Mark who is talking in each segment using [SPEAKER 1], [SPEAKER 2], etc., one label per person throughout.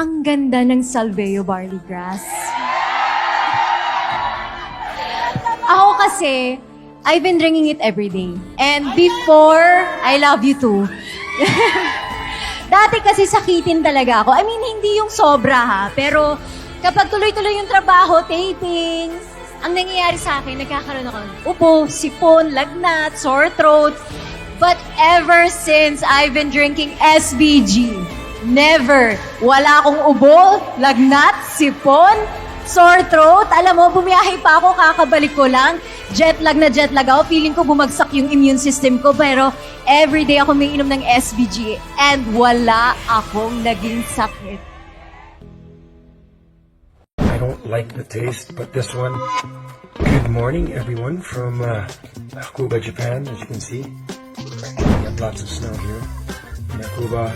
[SPEAKER 1] Ang ganda ng Salveo Barley Grass. Ako kasi, I've been drinking it every day. And before, I love you too. Dati kasi sakitin talaga ako. I mean, hindi yung sobra ha. Pero kapag tuloy-tuloy yung trabaho, tapings, ang nangyayari sa akin, nagkakaroon ako ng ubo, sipon, lagnat, sore throat. But ever since I've been drinking SBG, never. Wala akong ubo, lagnat, sipon, sore throat. Alam mo, bumiyahe pa ako, kakabalik ko lang. Jet lag ako. Feeling ko bumagsak yung immune system ko. Pero everyday ako may inom ng SBG and wala akong naging sakit.
[SPEAKER 2] I don't like the taste, but this one. Good morning, everyone, from Hakuba, Japan, as you can see. We have lots of snow here in Hakuba.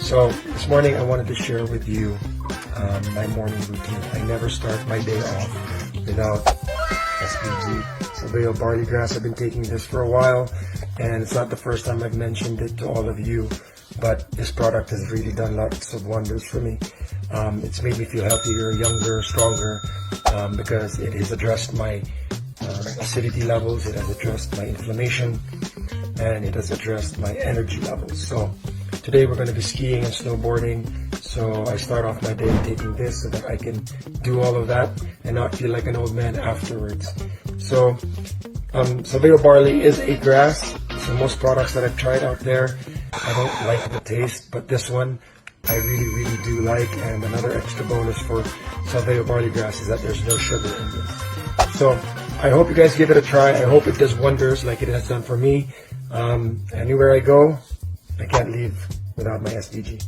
[SPEAKER 2] So, this morning I wanted to share with you my morning routine. I never start my day off without SBG. Salveo Barley Grass. I've been taking this for a while, and it's not the first time I've mentioned it to all of you, but this product has really done lots of wonders for me. It's made me feel healthier, younger, stronger, because it has addressed my acidity levels, it has addressed my inflammation, and it has addressed my energy levels. So today we're going to be skiing and snowboarding, so I start off my day taking this so that I can do all of that and not feel like an old man afterwards. So Salveo Barley is a grass, so most products that I've tried out there, I don't like the taste, but this one I really do like. And another extra bonus for Salveo Barley Grass is that there's no sugar in this. So I hope you guys give it a try. I hope it does wonders like it has done for me. Anywhere I go, I can't leave without my SDG.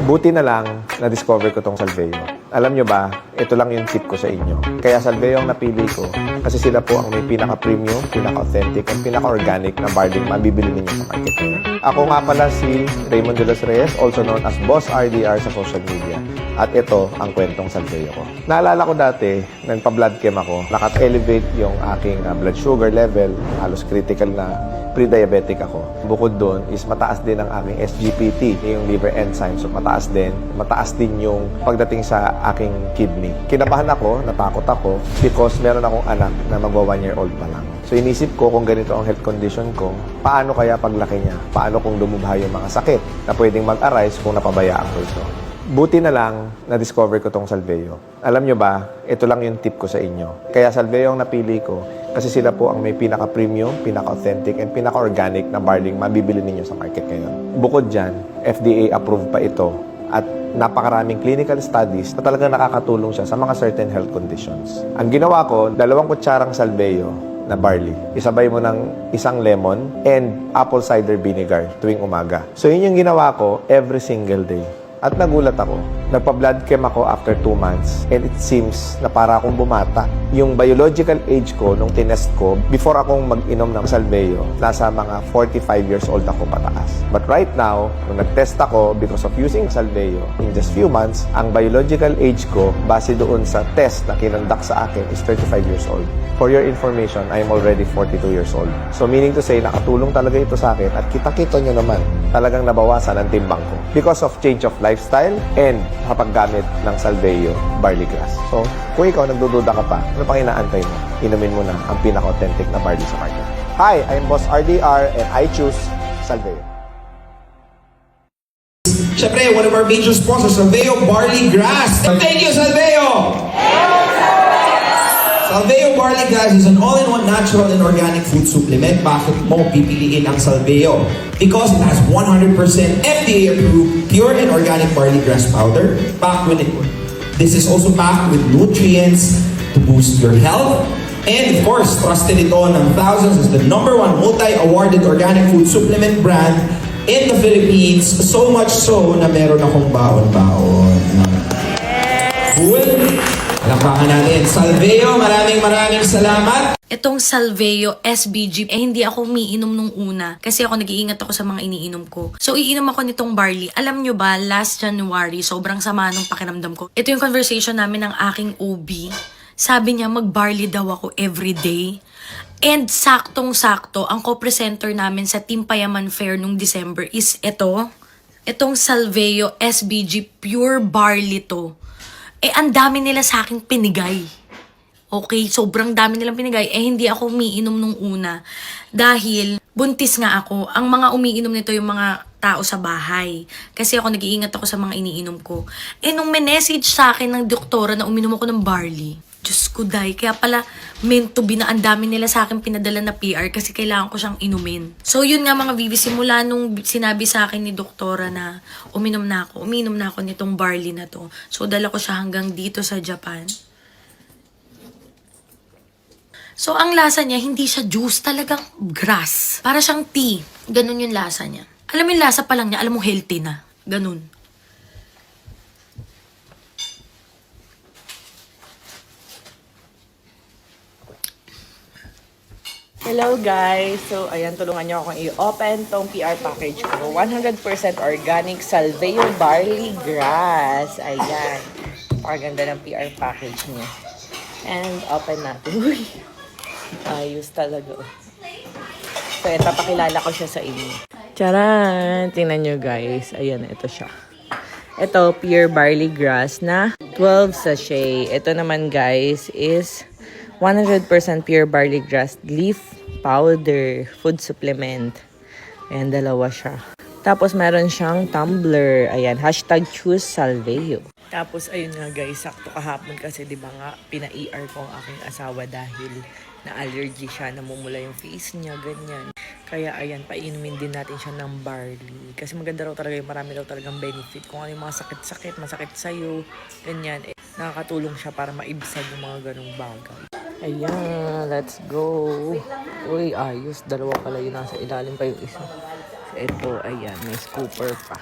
[SPEAKER 3] Buti na lang na-discover ko tong Salveo. Alam nyo ba, ito lang yung tip ko sa inyo. Kaya Salveo ang napili ko kasi sila po ang may pinaka-premium, pinaka-authentic, at pinaka-organic na barley mabibili ninyo sa market ngayon. Ako nga pala si Raymond de los Reyes, also known as Boss RDR sa social media. At ito ang kwentong Salveo ko. Naalala ko dati, nagpa-blood chem ako, nakat-elevate yung aking blood sugar level, halos critical na pre-diabetic ako. Bukod doon is mataas din ang aking SGPT, yung liver enzyme. So mataas din yung pagdating sa aking kidney. Kinabahan ako, natakot ako because meron akong anak na magwa 1 year old pa lang. So inisip ko kung ganito ang health condition ko, paano kaya paglaki niya? Paano kung lumubha yung mga sakit na pwedeng mag-arise kung napabayaan ko ito? Buti na lang na-discover ko tong Salveo. Alam nyo ba, ito lang yung tip ko sa inyo. Kaya Salveo ang napili ko kasi sila po ang may pinaka-premium, pinaka-authentic, and pinaka-organic na barley mabibili ninyo sa market ngayon. Bukod dyan, FDA-approved pa ito at napakaraming clinical studies na talagang nakakatulong siya sa mga certain health conditions. Ang ginawa ko, 2 kutsarang Salveo na barley. Isabay mo ng 1 lemon and apple cider vinegar tuwing umaga. So yun yung ginawa ko every single day. At nagulat ako. Nagpa-blood chem ako after 2 months and it seems na para akong bumata. Yung biological age ko nung tinest ko, before akong mag-inom ng Salveo, nasa mga 45 years old ako pataas. But right now, nung nag-test ako because of using Salveo, in just few months, ang biological age ko, base doon sa test na kinandak sa akin, is 35 years old. For your information, I am already 42 years old. So meaning to say, nakatulong talaga ito sa akin at kita-kita nyo naman, talagang nabawasan ang timbang ko because of change of lifestyle and kapaggamit ng Salveo Barley Grass. So, kung ikaw nagdududa ka pa, ano pang inaantay mo? Inumin mo na ang pinaka-authentic na barley sa market. Hi, I'm Boss RDR and I choose Salveo.
[SPEAKER 4] Siyempre, one of our major sponsors, Salveo Barley Grass. Thank you, Salveo! Salveo Barley Grass is an all-in-one natural and organic food supplement. Bakit mo pipiliin ang Salveo? Because it has 100% FDA-approved, pure and organic barley grass powder. This is also packed with nutrients to boost your health. And of course, trusted ito ng thousands as the #1 multi-awarded organic food supplement brand in the Philippines. So much so na meron akong baon-baon. Cool? Lampakan natin. Salveo, maraming salamat.
[SPEAKER 5] Itong Salveo SBG, hindi ako umiinom nung una kasi ako nag-iingat ako sa mga iniinom ko. So, iinom ako nitong barley. Alam nyo ba, last January, sobrang sama nung pakiramdam ko. Ito yung conversation namin ng aking OB. Sabi niya, mag-barley daw ako everyday. And saktong-sakto, ang co-presenter namin sa Team Payaman Fair nung December is ito. Itong Salveo SBG Pure Barley to. Ang dami nila sa akin pinigay. Okay, sobrang dami nilang pinigay. Hindi ako umiinom nung una. Dahil buntis nga ako. Ang mga umiinom nito yung mga tao sa bahay. Kasi ako nag-iingat ako sa mga iniinom ko. Nung message sa akin ng doktora na uminom ako ng barley, Diyos ko, day. Kaya pala, meant to be na ang dami nila sa akin pinadala na PR kasi kailangan ko siyang inumin. So, yun nga mga Vivi, simula nung sinabi sa akin ni doktora na uminom na ako nitong barley na to. So, dala ko siya hanggang dito sa Japan. So, ang lasa niya, hindi siya juice, talagang grass. Para siyang tea. Ganun yung lasa niya. Alam mo yung lasa pa lang niya, alam mo healthy na. Ganun.
[SPEAKER 6] Hello guys! So, ayan, tulungan niyo akong i-open tong PR package ko. 100% organic Salveo Barley Grass. Ayan. Paganda ng PR package niya. And open natin. Uy! Ayos talaga. So, ayan, papakilala ko siya sa inyo. Charan! Tingnan nyo guys. Ayan, ito siya. Ito, Pure Barley Grass na 12 sachet. Ito naman guys is 100% pure barley grass leaf powder food supplement. Ayan, dalawa siya. Tapos meron siyang tumbler. Ayan, #choose Salveo. Tapos ayun nga guys, sakto kahapon kasi di ba nga pina-ER ko ang aking asawa dahil na-allergy siya, namumula yung face niya, ganyan. Kaya ayan, painumin din natin siya ng barley. Kasi maganda raw talaga yung marami raw talagang benefit. Kung ano yung mga sakit-sakit, masakit sa'yo, ganyan. Nakakatulong siya para maibsan yung mga ganong bagay. Ayan, let's go. Uy, ayos. Dalawa pala yun. Nasa ilalim pa yung isa. Ito, ayan. May scooper pa.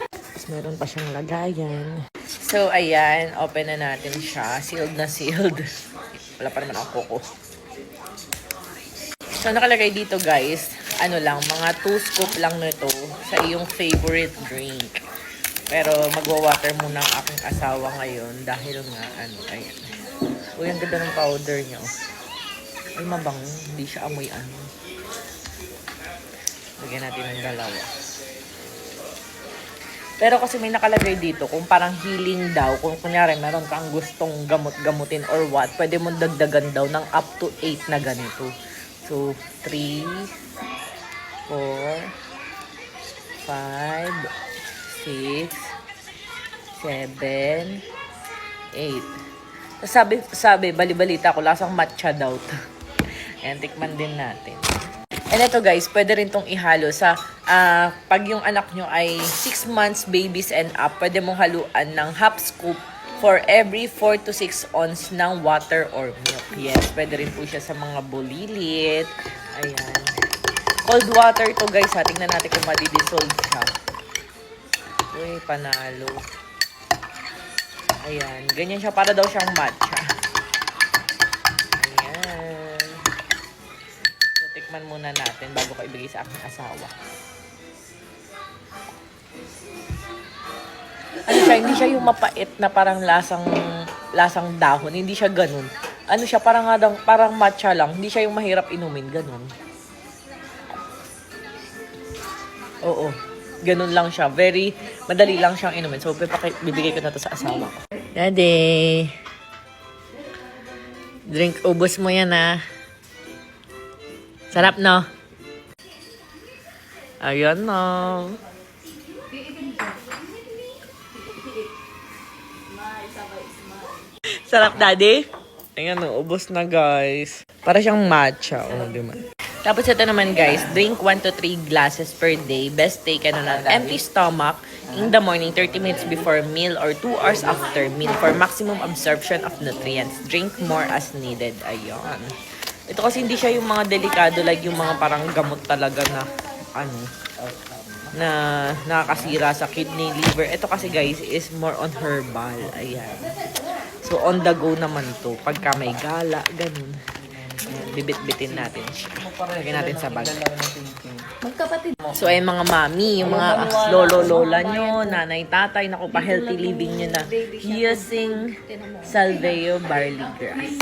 [SPEAKER 6] Tapos meron pa siyang lagayan. So, ayan. Open na natin siya. Sealed na sealed. Wala pa naman ang kuko. So, nakalagay dito guys. Ano lang, mga 2 scoop lang nito sa iyong favorite drink. Pero magwa-water muna ang aking asawa ngayon dahil nga, ayan. Uy, ang ganda ng powder niya. Ay, mabango. Hindi siya amoy ano. Lagyan natin ng dalawa. Pero kasi may nakalagay dito, kung parang healing daw, kung kunyari meron kang gustong gamot-gamutin or what, pwede mong dagdagan daw ng up to 8 na ganito. So, 3, 4, 5, 6, 7, 8. Sabi, bali-balita ko, lasang matcha daw to. Ayan, tikman din natin. And ito guys, pwede rin tong ihalo sa, pag yung anak nyo ay 6 months babies and up, pwede mong haluan ng half scoop for every 4 to 6 ounce ng water or milk. Yes, pwede rin po siya sa mga bulilit. Ayan. Cold water to guys ha. Tingnan natin kung madi-dissolve siya. Uy, panalo. Ayan. Ganyan siya. Para daw siyang matcha. Ayan. So, tikman muna natin bago ko ibigay sa aking asawa. Ano siya? Hindi siya yung mapait na parang lasang dahon. Hindi siya ganun. Ano siya? Parang matcha lang. Hindi siya yung mahirap inumin. Ganun. Oo. Ganun lang siya. Very madali lang siyang inumin. So, bibigay ko na to sa asawa ko. Daddy! Drink, ubos mo yan ah. Sarap no? Ayun no. Sarap, daddy? Ayan no, ubos na guys. Para siyang matcha. Oh, di ba? Tapos ito naman guys, drink 1 to 3 glasses per day. Best taken on an empty stomach in the morning, 30 minutes before meal or 2 hours after meal for maximum absorption of nutrients. Drink more as needed. Ayun. Ito kasi hindi siya yung mga delikado like yung mga parang gamot talaga na na nakakasira sa kidney, liver. Ito kasi guys is more on herbal. Ayan. So on the go naman to. Pagka may gala, ganun. Ayan, bibit-bitin natin siya. Lagyan natin sa bag. Magkapatid. So ay mga mami, yung mga lolo-lola nyo, nanay, tatay, naku pa healthy living nyo na using Salveo Barley Grass.